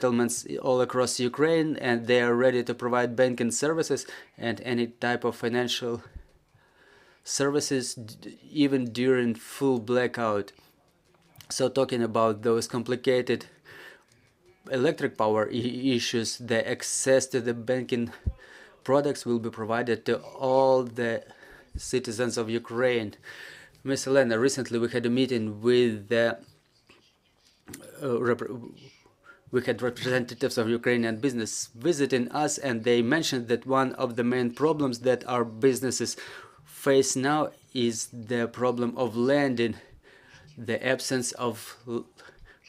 settlements all across Ukraine, and they are ready to provide banking services and any type of financial services even during full blackout. So talking about those complicated electric power issues, the access to the banking products will be provided to all the citizens of Ukraine. Ms. Olena, recently we had a meeting with the we had representatives of Ukrainian business visiting us, and they mentioned that one of the main problems that our businesses face now is the problem of lending, the absence of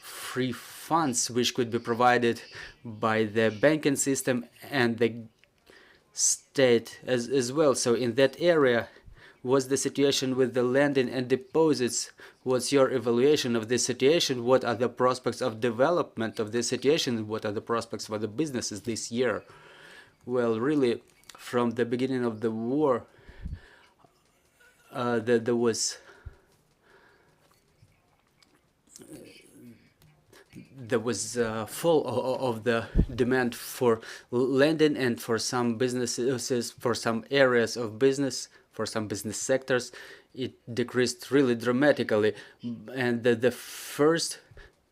free funds which could be provided by the banking system and the state as well. So in that area, what's the situation with the lending and deposits? What's your evaluation of this situation? What are the prospects of development of this situation? What are the prospects for the businesses this year? Well, really, from the beginning of the war, there was a fall of the demand for lending, and for some businesses, for some areas of business, for some business sectors, it decreased really dramatically. And the first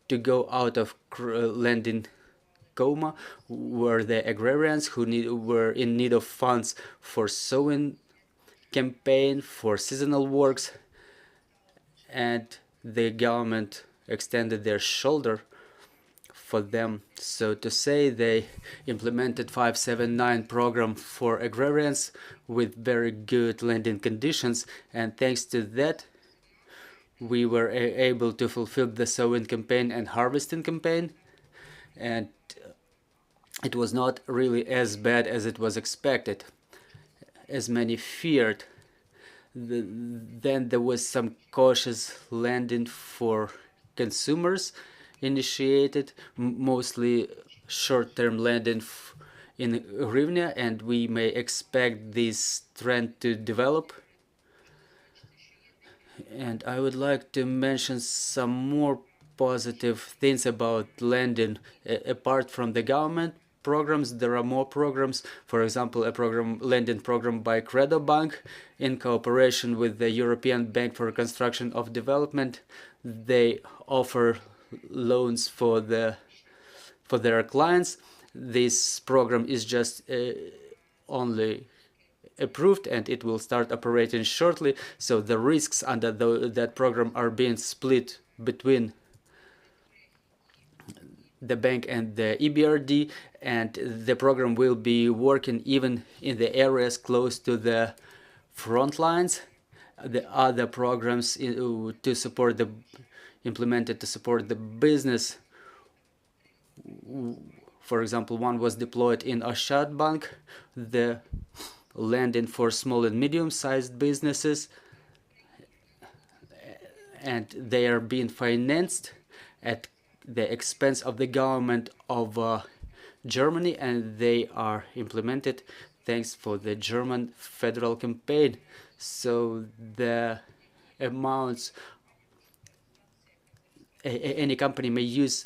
to go out of lending coma were the agrarians who were in need of funds for sowing campaign, for seasonal works, and the government extended their shoulder for them. So to say, they implemented 579 program for agrarians with very good lending conditions, and thanks to that we were able to fulfill the sowing campaign and harvesting campaign, and it was not really as bad as it was expected, as many feared. Then there was some cautious lending for consumers initiated, mostly short-term lending in hryvnia, and we may expect this trend to develop. And I would like to mention some more positive things about lending. Apart from the government programs, there are more programs. For example, a lending program by Credo Bank in cooperation with the European Bank for Reconstruction of Development. They offer loans for their clients. This program is just only approved, and it will start operating shortly. So the risks under that program are being split between the bank and the EBRD, and the program will be working even in the areas close to the front lines. The other programs to support implemented to support the business, for example, one was deployed in Ashad Bank, the lending for small and medium-sized businesses, and they are being financed at the expense of the government of Germany, and they are implemented thanks for the German federal campaign. So the amounts, any company may use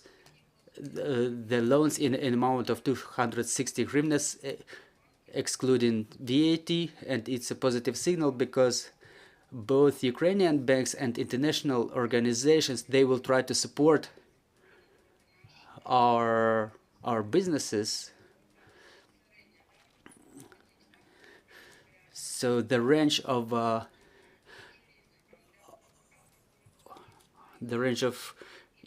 the loans in an amount of 260 hryvnias, excluding VAT, and it's a positive signal because both Ukrainian banks and international organizations, they will try to support our businesses. So the range of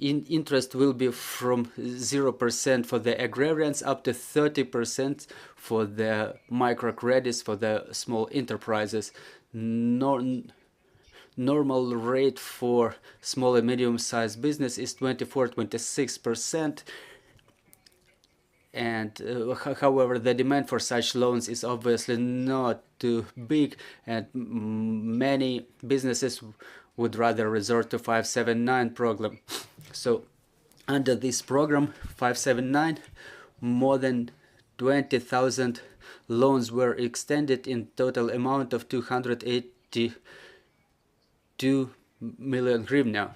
interest will be from 0% for the agrarians up to 30% for the microcredits for the small enterprises. Normal rate for small and medium-sized business is 24-26%. And however, the demand for such loans is obviously not too big, and many businesses would rather resort to 579 program. So under this program 579, more than 20,000 loans were extended in total amount of 282 million hryvnia.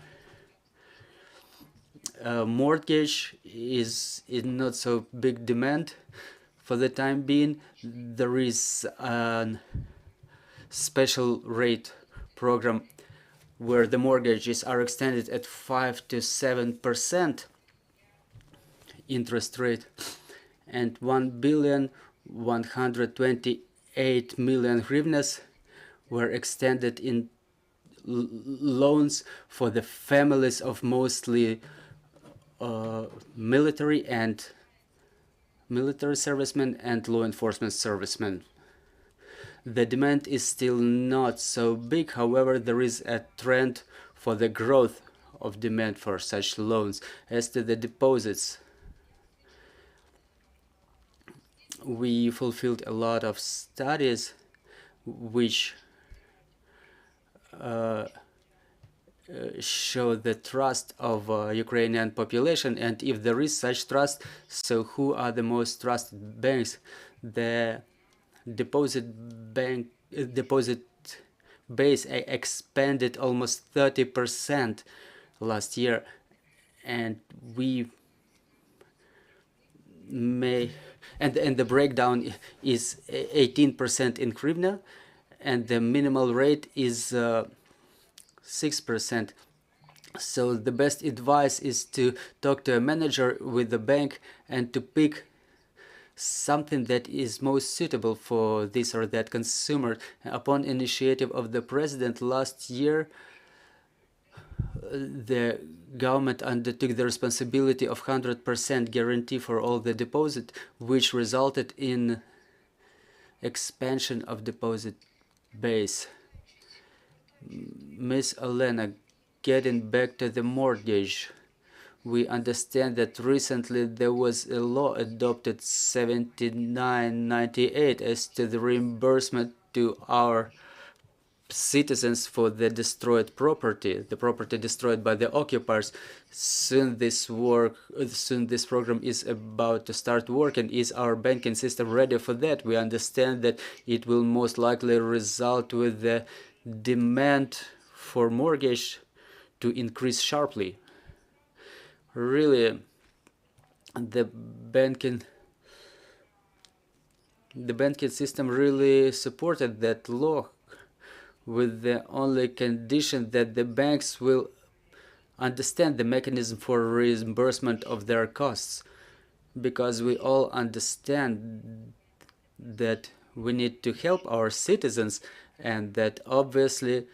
mortgage is in not so big demand for the time being. There is a special rate program where the mortgages are extended at 5 to 7% interest rate, and 1,128,000,000 hryvnias were extended in loans for the families of mostly military servicemen and law enforcement servicemen. The demand is still not so big, however, there is a trend for the growth of demand for such loans. As to the deposits, we fulfilled a lot of studies which show the trust of Ukrainian population, and if there is such trust, so who are the most trusted banks? The deposit base expanded almost 30% last year, and we may and the breakdown is 18% in hryvnia, and the minimal rate is 6%. So the best advice is to talk to a manager with the bank and to pick something that is most suitable for this or that consumer. Upon initiative of the president last year, the government undertook the responsibility of 100% guarantee for all the deposit, which resulted in expansion of deposit base. Ms. Olena, getting back to the mortgage, we understand that recently there was a law adopted 7998 as to the reimbursement to our citizens for the destroyed property, the property destroyed by the occupiers. Soon this program is about to start working. Is our banking system ready for that? We understand that it will most likely result with the demand for mortgage to increase sharply. Really, the banking system really supported that law, with the only condition that the banks will understand the mechanism for reimbursement of their costs, because we all understand that we need to help our citizens, and that obviously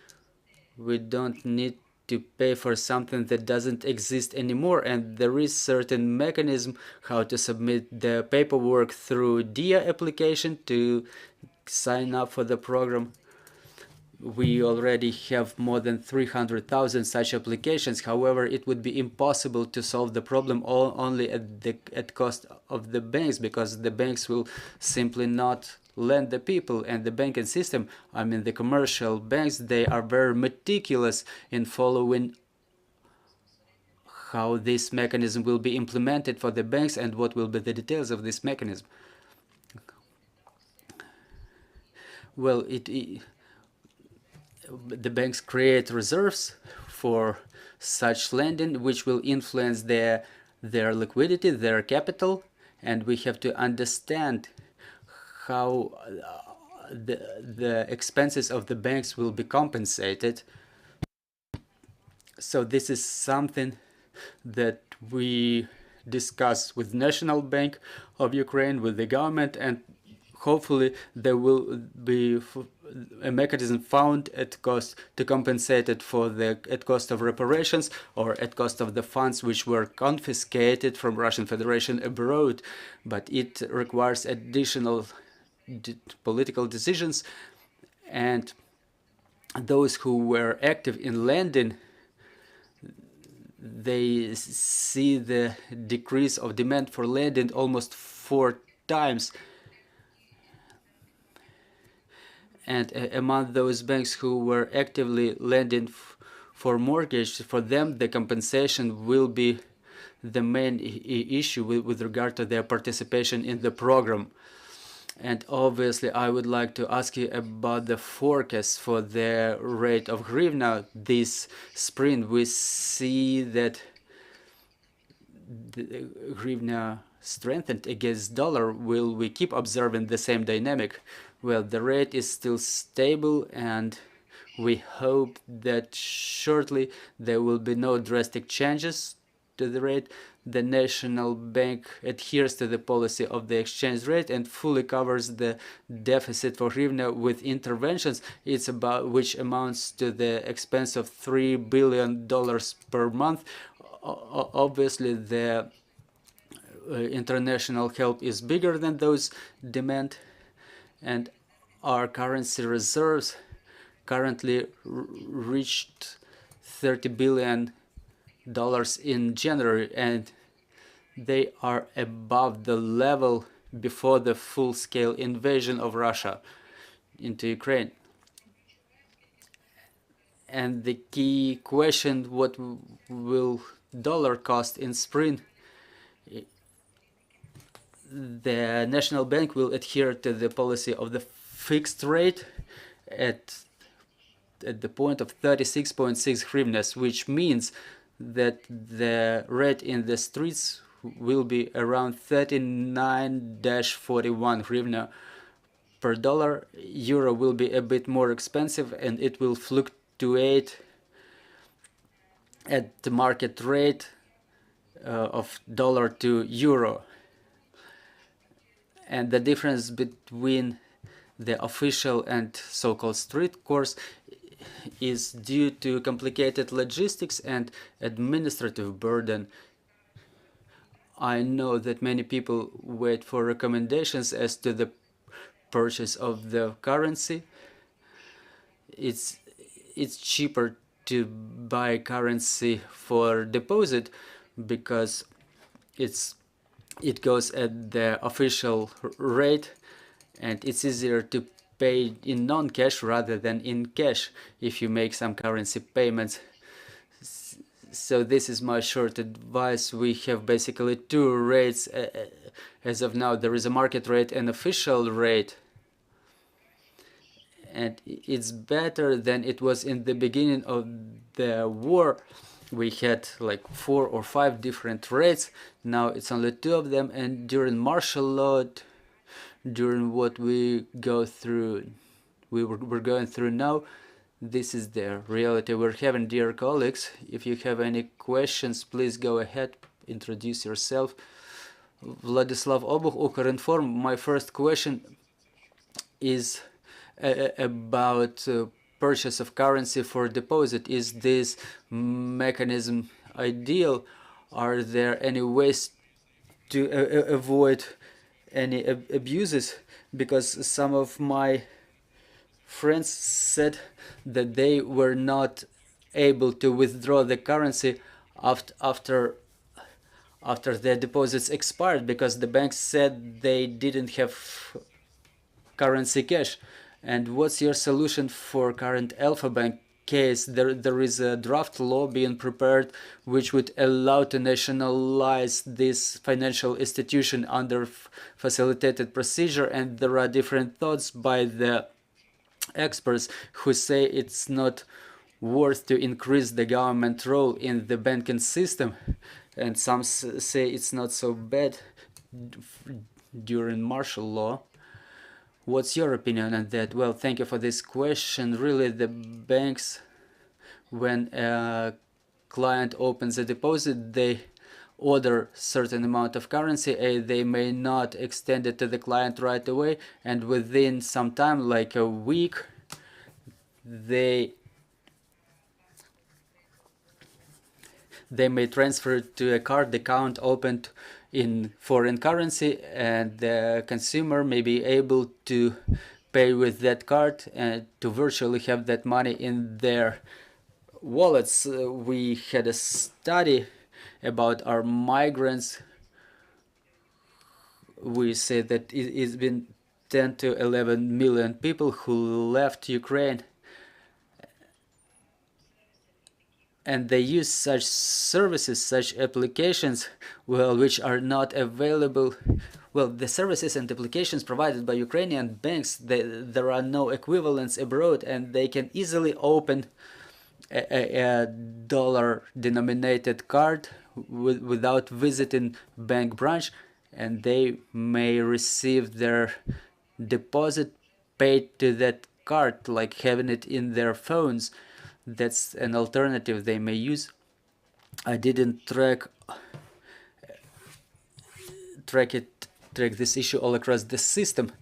we don't need to pay for something that doesn't exist anymore, and there is certain mechanism how to submit the paperwork through DIA application to sign up for the program. We already have more than 300,000 such applications. However, it would be impossible to solve the problem only at cost of the banks, because the banks will simply not lend the people, and the banking system, I mean the commercial banks, they are very meticulous in following how this mechanism will be implemented for the banks and what will be the details of this mechanism. Well, the banks create reserves for such lending, which will influence their liquidity, their capital, and we have to understand how the expenses of the banks will be compensated. So this is something that we discuss with National Bank of Ukraine, with the government, and hopefully there will be a mechanism found at cost to compensate it for at cost of reparations or at cost of the funds which were confiscated from Russian Federation abroad. But it requires additional political decisions, and those who were active in lending, they see the decrease of demand for lending almost 4 times. And among those banks who were actively lending for mortgage, for them the compensation will be the main issue with regard to their participation in the program. And obviously I would like to ask you about the forecast for the rate of hryvnia this spring. We see that the hryvnia strengthened against dollar, will we keep observing the same dynamic? Well, the rate is still stable, and we hope that shortly there will be no drastic changes to the rate. The National Bank adheres to the policy of the exchange rate and fully covers the deficit for hryvnia with interventions. It's about which amounts to the expense of $3 billion per month. Obviously, the international help is bigger than those demand, and our currency reserves currently reached $30 billion in January, and they are above the level before the full-scale invasion of Russia into Ukraine. And the key question, what will dollar cost in spring? The National Bank will adhere to the policy of the fixed rate at the point of 36.6 hryvnias, which means that the rate in the streets will be around 39-41 hryvnia per dollar. Euro will be a bit more expensive, and it will fluctuate at the market rate of dollar to euro. And the difference between the official and so-called street course is due to complicated logistics and administrative burden. I know that many people wait for recommendations as to the purchase of the currency. It's cheaper to buy currency for deposit because it goes at the official rate, and it's easier to pay in non-cash rather than in cash if you make some currency payments. So this is my short advice. We have basically two rates as of now. There is a market rate and official rate, and it's better than it was in the beginning of the war. We had like 4 or 5 different rates. Now it's only 2 of them, and during martial law, during what we're going through now, this is the reality we're having. Dear colleagues, if you have any questions, please go ahead, introduce yourself. Vladislav Obuch, Ukrinform. My first question is about purchase of currency for deposit. Is this mechanism ideal? Are there any ways to avoid any abuses? Because some of my friends said that they were not able to withdraw the currency after their deposits expired because the banks said they didn't have currency cash. And what's your solution for current Alpha Bank case? There is a draft law being prepared which would allow to nationalize this financial institution under facilitated procedure, and there are different thoughts by the experts who say it's not worth to increase the government role in the banking system, and some say it's not so bad during martial law. What's your opinion on that? Well, thank you for this question. Really, the banks, when a client opens a deposit, they order certain amount of currency. They may not extend it to the client right away, and within some time, like a week, they may transfer it to a card account opened in foreign currency, and the consumer may be able to pay with that card and to virtually have that money in their wallets. We had a study about our migrants. We say that it's been 10 to 11 million people who left Ukraine, and they use such services, such applications, well, which are not available. Well, the services and applications provided by Ukrainian banks, there are no equivalents abroad, and they can easily open a dollar-denominated card without visiting bank branch, and they may receive their deposit paid to that card, like having it in their phones. That's an alternative they may use. I didn't track this issue all across the system,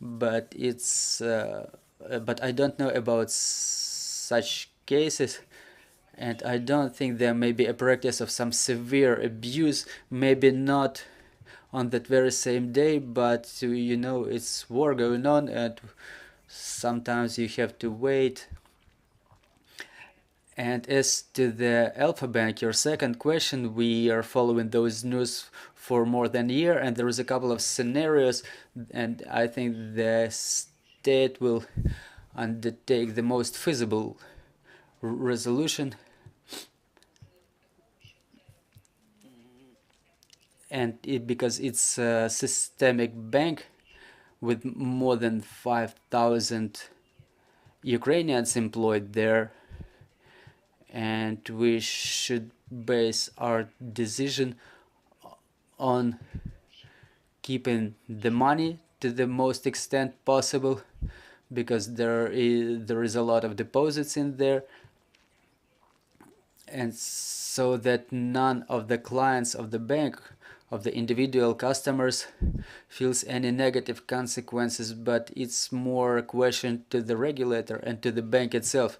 but it's but I don't know about such cases, and I don't think there may be a practice of some severe abuse, maybe not on that very same day, but you know, it's war going on, and sometimes you have to wait. And as to the Alpha Bank, your second question, we are following those news for more than a year, and there is a couple of scenarios, and I think the state will undertake the most feasible resolution. And because it's a systemic bank with more than 5,000 Ukrainians employed there, and we should base our decision on keeping the money to the most extent possible, because there is a lot of deposits in there, and so that none of the clients of the bank, of the individual customers, feels any negative consequences. But it's more a question to the regulator and to the bank itself.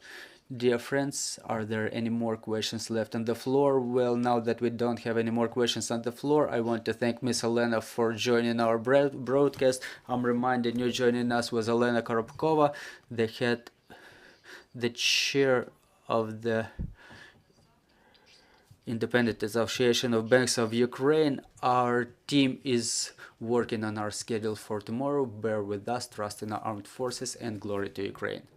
Dear friends, are there any more questions left on the floor? Well, now that we don't have any more questions on the floor, I want to thank Miss Olena for joining our broadcast. I'm reminding you, joining us was Olena Korobkova, the chair of the Independent Association of Banks of Ukraine. Our team is working on our schedule for tomorrow. Bear with us, trust in our armed forces, and glory to Ukraine.